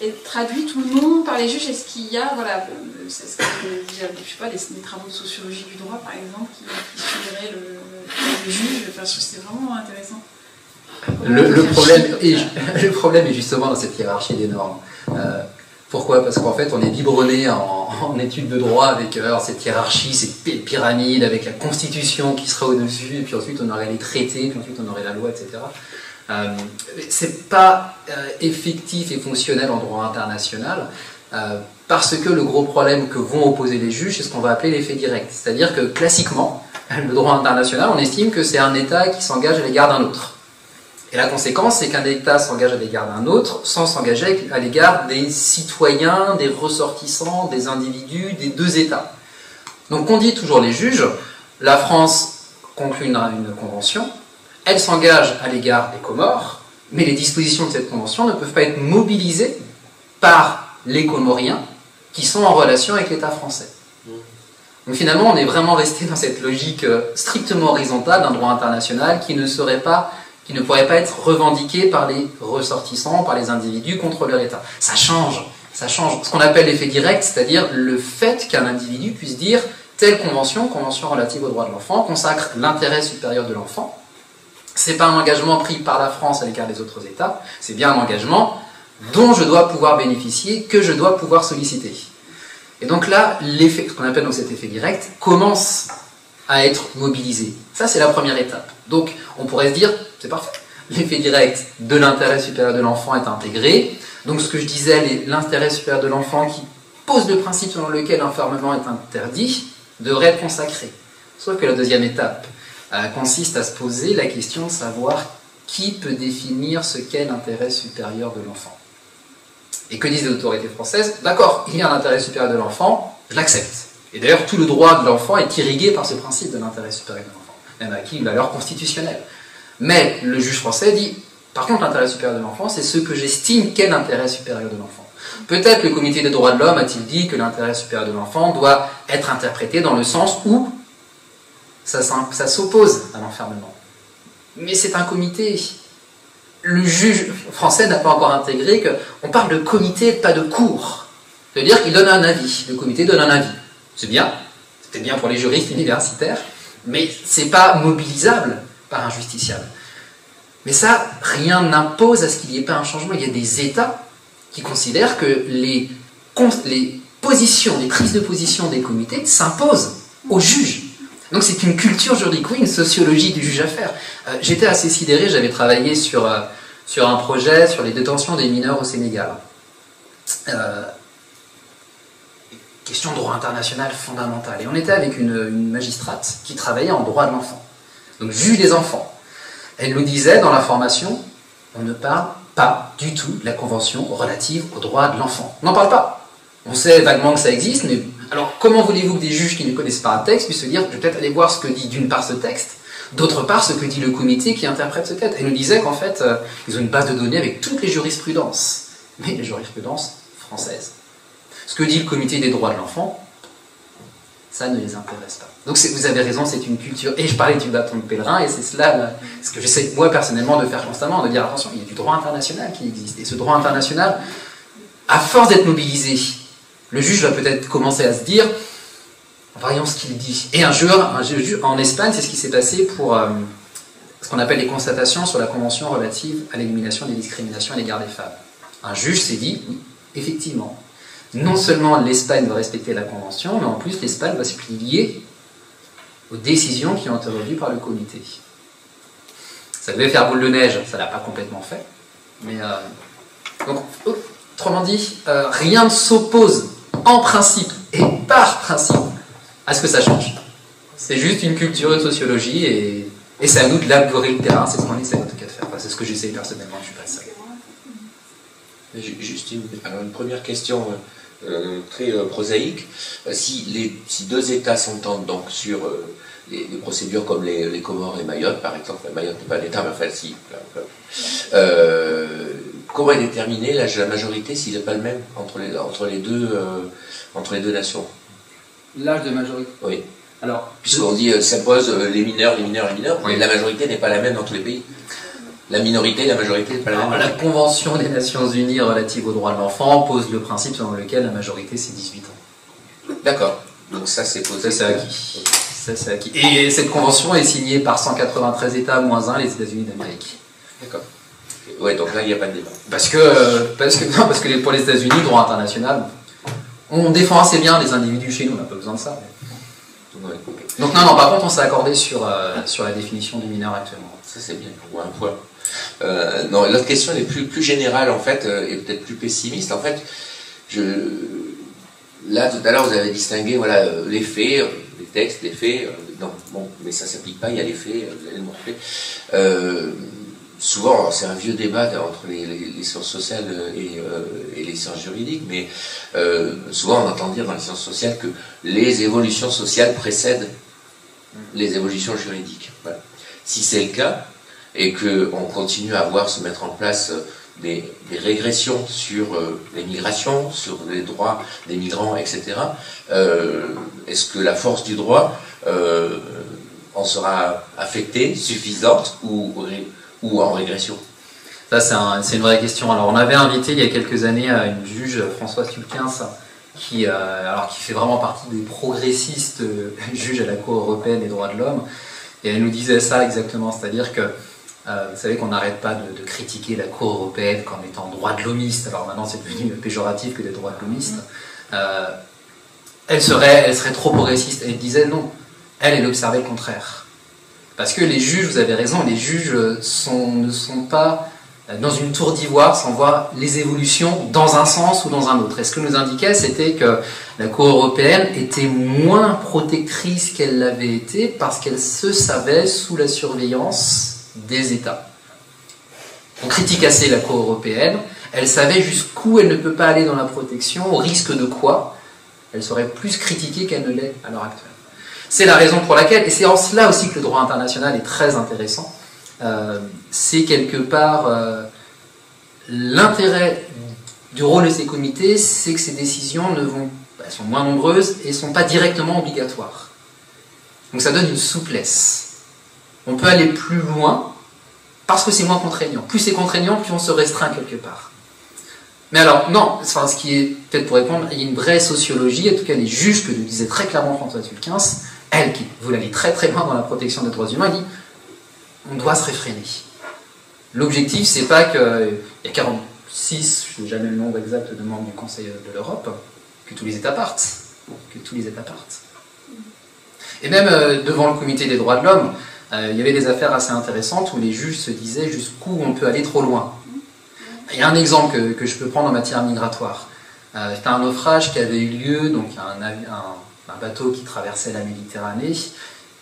et traduit tout le monde par les juges. Est-ce qu'il y a, voilà, c'est ce que je sais pas, des travaux de sociologie du droit par exemple, qui suivraient le juge, enfin, c'est vraiment intéressant. Le problème est justement dans cette hiérarchie des normes. Pourquoi? Parce qu'en fait, on est biberonné en études de droit avec alors, cette hiérarchie, cette pyramide, avec la Constitution qui sera au-dessus, et puis ensuite on aurait les traités, puis ensuite on aurait la loi, etc. C'est pas effectif et fonctionnel en droit international, parce que le gros problème que vont opposer les juges, c'est ce qu'on va appeler l'effet direct. C'est-à-dire que classiquement, le droit international, on estime que c'est un État qui s'engage à l'égard d'un autre. Et la conséquence, c'est qu'un État s'engage à l'égard d'un autre sans s'engager à l'égard des citoyens, des ressortissants, des individus, des deux États. Donc on dit toujours les juges, la France conclut une convention, elle s'engage à l'égard des Comores, mais les dispositions de cette convention ne peuvent pas être mobilisées par les Comoriens qui sont en relation avec l'État français. Donc finalement, on est vraiment resté dans cette logique strictement horizontale d'un droit international qui ne pourrait pas être revendiqué par les ressortissants, par les individus contre leur État. Ça change ce qu'on appelle l'effet direct, c'est-à-dire le fait qu'un individu puisse dire telle convention relative aux droits de l'enfant, consacre l'intérêt supérieur de l'enfant. C'est pas un engagement pris par la France à l'égard des autres États, c'est bien un engagement dont je dois pouvoir bénéficier, que je dois pouvoir solliciter. Et donc là, l'effet, ce qu'on appelle donc cet effet direct, commence à être mobilisé. Ça, c'est la première étape. Donc, on pourrait se dire, c'est parfait, l'effet direct de l'intérêt supérieur de l'enfant est intégré. Donc, ce que je disais, l'intérêt supérieur de l'enfant qui pose le principe selon lequel l'enfermement est interdit, devrait être consacré. Sauf que la deuxième étape consiste à se poser la question de savoir qui peut définir ce qu'est l'intérêt supérieur de l'enfant. Et que disent les autorités françaises? D'accord, il y a un intérêt supérieur de l'enfant, je l'accepte. Et d'ailleurs, tout le droit de l'enfant est irrigué par ce principe de l'intérêt supérieur de l'enfant, même acquis une valeur constitutionnelle. Mais le juge français dit, par contre, l'intérêt supérieur de l'enfant, c'est ce que j'estime qu'est l'intérêt supérieur de l'enfant. Peut-être le comité des droits de l'homme a-t-il dit que l'intérêt supérieur de l'enfant doit être interprété dans le sens où ça s'oppose à l'enfermement. Mais c'est un comité. Le juge français n'a pas encore intégré qu'on parle de comité, pas de cour. C'est-à-dire qu'il donne un avis. Le comité donne un avis. C'est bien. C'était bien pour les juristes universitaires. Mais c'est pas mobilisable par un justiciable. Mais ça, rien n'impose à ce qu'il n'y ait pas un changement. Il y a des États qui considèrent que les positions, les prises de position des comités s'imposent aux juges. Donc c'est une culture juridique, oui, une sociologie du juge à faire. J'étais assez sidéré, j'avais travaillé sur un projet sur les détentions des mineurs au Sénégal. Question de droit international fondamentale. Et on était avec une magistrate qui travaillait en droit de l'enfant. Donc juge des enfants. Elle nous disait dans la formation, on ne parle pas du tout de la convention relative aux droits de l'enfant. On n'en parle pas. On sait vaguement que ça existe, mais alors comment voulez-vous que des juges qui ne connaissent pas un texte puissent se dire, je vais peut-être aller voir ce que dit d'une part ce texte, d'autre part ce que dit le comité qui interprète ce texte. Elle nous disait qu'en fait, ils ont une base de données avec toutes les jurisprudences, mais les jurisprudences françaises. Ce que dit le comité des droits de l'enfant, ça ne les intéresse pas. Donc vous avez raison, c'est une culture. Et je parlais du bâton de pèlerin, et c'est cela ce que j'essaie moi personnellement de faire constamment, de dire attention, il y a du droit international qui existe. Et ce droit international, à force d'être mobilisé, le juge va peut-être commencer à se dire, voyons ce qu'il dit. Et un juge en Espagne, c'est ce qui s'est passé pour ce qu'on appelle les constatations sur la Convention relative à l'élimination des discriminations à l'égard des femmes. Un juge s'est dit, oui, effectivement, non seulement l'Espagne doit respecter la Convention, mais en plus l'Espagne va se plier aux décisions qui ont été revues par le comité. Ça devait faire boule de neige, ça ne l'a pas complètement fait. Mais donc, autrement dit, rien ne s'oppose en principe et par principe à ce que ça change. C'est juste une culture de sociologie et c'est à nous de labourer le terrain, c'est ce qu'on essaie en tout cas de faire. Enfin, c'est ce que j'essaie personnellement, je ne suis pas le seul. Juste une première question très prosaïque. Si deux États s'entendent donc sur les procédures comme les Comores et Mayotte, par exemple, Mayotte n'est pas un État, mais enfin si, comment est déterminé l'âge de la majorité s'il n'est pas le même entre les deux nations? L'âge de majorité. Oui. Alors, puisqu'on dit s'impose les mineurs, oui. Mais la majorité n'est pas la même dans tous les pays. La minorité et la majorité n'est pas la même. La Convention des Nations Unies relative aux droits de l'enfant pose le principe selon lequel la majorité c'est 18 ans. D'accord. Donc ça c'est posé. Ça c'est acquis. Ça c'est acquis. Et cette convention est signée par 193 États moins 1, les États-Unis d'Amérique. D'accord. Ouais, donc là il n'y a pas de débat. Parce que pour les États-Unis, droit international, on défend assez bien les individus chez nous, on n'a pas besoin de ça. Ouais. Donc non, par contre on s'est accordé sur la définition du mineur actuellement. Ça c'est bien, pour un point. Non, l'autre question elle est plus générale en fait, et peut-être plus pessimiste. En fait, là tout à l'heure vous avez distingué voilà, les faits, les textes, les faits. Non, bon, mais ça s'applique pas, il y a les faits, vous allez le montrer. Souvent, c'est un vieux débat entre les sciences sociales et les sciences juridiques, mais souvent on entend dire dans les sciences sociales que les évolutions sociales précèdent les évolutions juridiques. Voilà. Si c'est le cas, et qu'on continue à voir se mettre en place des régressions sur les migrations, sur les droits des migrants, etc., est-ce que la force du droit en sera affectée, suffisante ou en régression? Ça, c'est une vraie question. Alors, on avait invité il y a quelques années une juge, Françoise Tulkens, qui fait vraiment partie des progressistes juges à la Cour européenne des droits de l'homme. Et elle nous disait ça exactement, c'est-à-dire que vous savez qu'on n'arrête pas de critiquer la Cour européenne comme étant droit de l'homiste. Alors maintenant, c'est devenu péjoratif que des droits de l'homiste. Elle serait trop progressiste. Et elle disait non, elle observait le contraire. Parce que les juges, vous avez raison, les juges ne sont pas dans une tour d'ivoire sans voir les évolutions dans un sens ou dans un autre. Et ce que nous indiquait, c'était que la Cour européenne était moins protectrice qu'elle l'avait été parce qu'elle se savait sous la surveillance des États. On critique assez la Cour européenne, elle savait jusqu'où elle ne peut pas aller dans la protection, au risque de quoi elle serait plus critiquée qu'elle ne l'est à l'heure actuelle. C'est la raison pour laquelle, et c'est en cela aussi que le droit international est très intéressant, c'est quelque part l'intérêt du rôle de ces comités, c'est que ces décisions sont moins nombreuses et ne sont pas directement obligatoires. Donc ça donne une souplesse. On peut aller plus loin parce que c'est moins contraignant. Plus c'est contraignant, plus on se restreint quelque part. Mais alors, non, ce qui est, peut-être pour répondre, il y a une vraie sociologie, en tout cas les juges que nous disait très clairement François Tulkens, elle qui voulait aller très très loin dans la protection des droits humains, dit on doit se réfréner. L'objectif, c'est pas qu'il y a 46, je n'ai jamais le nombre exact de membres du Conseil de l'Europe, que tous les États partent. Et même devant le Comité des droits de l'homme, il y avait des affaires assez intéressantes où les juges se disaient jusqu'où on peut aller trop loin. Il y a un exemple que je peux prendre en matière migratoire. C'était un naufrage qui avait eu lieu, donc un bateau qui traversait la Méditerranée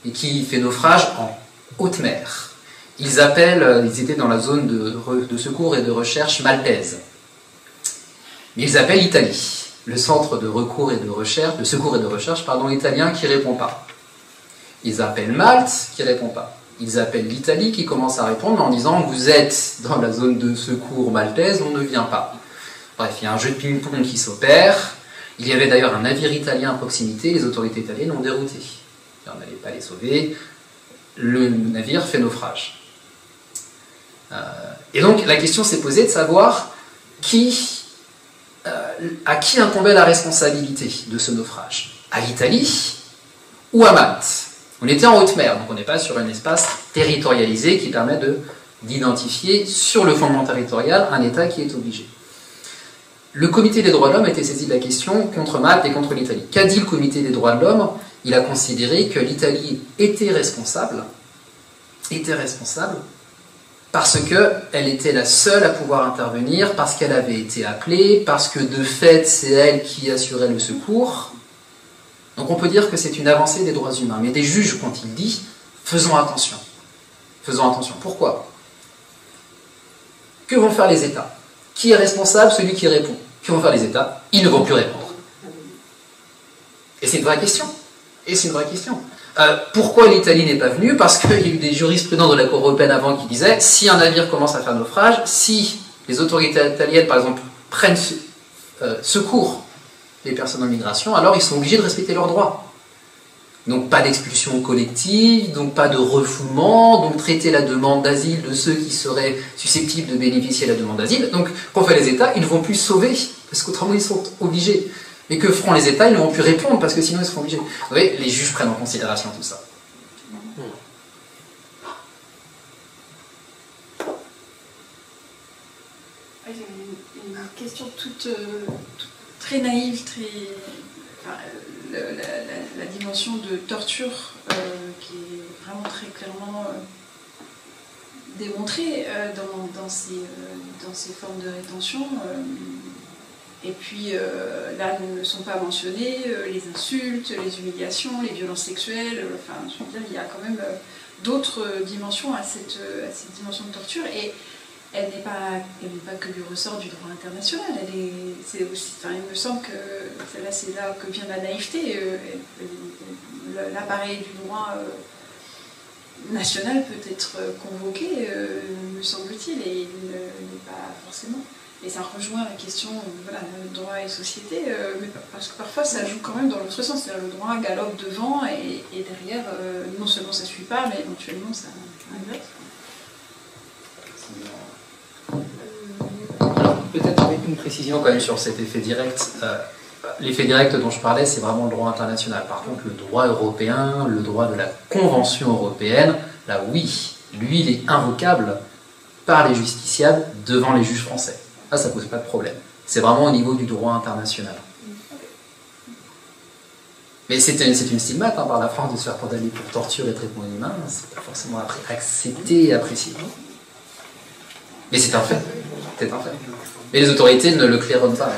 et qui fait naufrage en haute mer. Ils étaient dans la zone de secours et de recherche maltaise. Mais ils appellent l'Italie, le centre de secours et de recherche, italien qui ne répond pas. Ils appellent Malte qui ne répond pas. Ils appellent l'Italie qui commence à répondre en disant « Vous êtes dans la zone de secours maltaise, on ne vient pas ». Bref, il y a un jeu de ping-pong qui s'opère. Il y avait d'ailleurs un navire italien à proximité, les autorités italiennes ont dérouté. On n'allait pas les sauver. Le navire fait naufrage. Et donc la question s'est posée de savoir à qui incombait la responsabilité de ce naufrage. À l'Italie ou à Malte? On était en haute mer, donc on n'est pas sur un espace territorialisé qui permet d'identifier sur le fondement territorial un État qui est obligé. Le Comité des droits de l'homme a été saisi de la question contre Malte et contre l'Italie. Qu'a dit le Comité des droits de l'homme? Il a considéré que l'Italie était responsable parce qu'elle était la seule à pouvoir intervenir, parce qu'elle avait été appelée, parce que de fait c'est elle qui assurait le secours. Donc on peut dire que c'est une avancée des droits humains. Mais des juges, quand ils disent, faisons attention. Faisons attention. Pourquoi? Que vont faire les États? Qui est responsable? Celui qui répond. Que vont faire les États? Ils ne vont plus répondre. Et c'est une vraie question. Pourquoi l'Italie n'est pas venue? Parce qu'il y a eu des jurisprudents de la Cour européenne avant qui disaient si un navire commence à faire naufrage, si les autorités italiennes, par exemple, prennent secours des personnes en migration, alors ils sont obligés de respecter leurs droits. Donc pas d'expulsion collective, donc pas de refoulement, donc traiter la demande d'asile de ceux qui seraient susceptibles de bénéficier de la demande d'asile. Donc qu'ont fait les États? Ils ne vont plus sauver, parce qu'autrement ils sont obligés. Mais que feront les États? Ils ne vont plus répondre, parce que sinon ils seront obligés. Vous voyez, les juges prennent en considération tout ça. J'ai une question toute très naïve, la dimension de torture qui est vraiment très clairement démontrée dans ces formes de rétention. Et puis là ne sont pas mentionnées les insultes, les humiliations, les violences sexuelles. Enfin, je veux dire, il y a quand même d'autres dimensions à cette dimension de torture. Et elle n'est pas que du ressort du droit international. C'est aussi, enfin, il me semble que c'est là que vient la naïveté. L'appareil du droit national peut être convoqué, me semble-t-il, et il n'est pas forcément. Et ça rejoint la question, voilà, droit et société, mais parce que parfois ça joue quand même dans l'autre sens. C'est-à-dire le droit galope devant et derrière, non seulement ça ne suit pas, mais éventuellement ça ingresse. Alors, peut-être avec une précision quand même sur cet effet direct. L'effet direct dont je parlais, c'est vraiment le droit international. Par contre, le droit européen, le droit de la Convention européenne, là oui, lui, il est invocable par les justiciables devant les juges français. Là, ça ne pose pas de problème. C'est vraiment au niveau du droit international. Mais c'est une stigmate par la France de se faire condamner pour torture et traitement inhumain. C'est pas forcément accepté et apprécié. Mais c'est un fait. C'est un fait. Mais les autorités ne le claironnent pas.